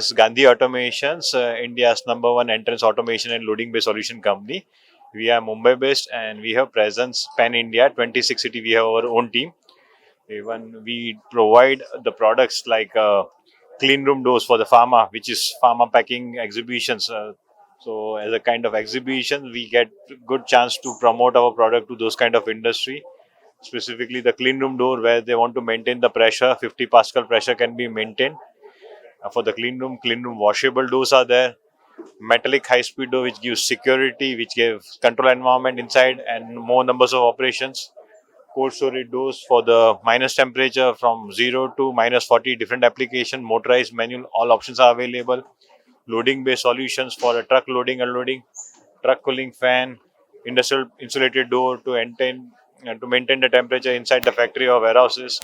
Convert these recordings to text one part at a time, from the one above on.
is Gandhi Automations, India's #1 entrance automation and loading bay solution company. We are Mumbai based and we have presence pan India, 26 city. We have our own team. Even we provide the products like clean room doors for the pharma, which is pharma packing exhibitions. So as a kind of exhibition, we get good chance to promote our product to those kind of industry. Specifically, the clean room door where they want to maintain the pressure, 50 Pascal pressure can be maintained. For the clean room washable doors are there. Metallic high speed door which gives security, which gives control environment inside and more numbers of operations. Cold storage doors for the minus temperature from 0 to minus 40, different application, motorized, manual, all options are available. Loading bay solutions for a truck loading, unloading, truck cooling fan, industrial insulated door to maintain the temperature inside the factory or warehouses,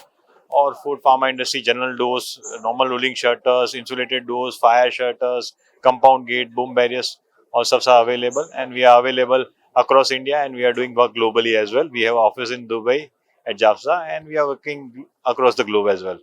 or food pharma industry general doors, normal rolling shutters, insulated doors, fire shutters, compound gate, boom barriers, all stuffs are available, and we are available across India, and we are doing work globally as well. We have office in Dubai at Jafza, and we are working across the globe as well.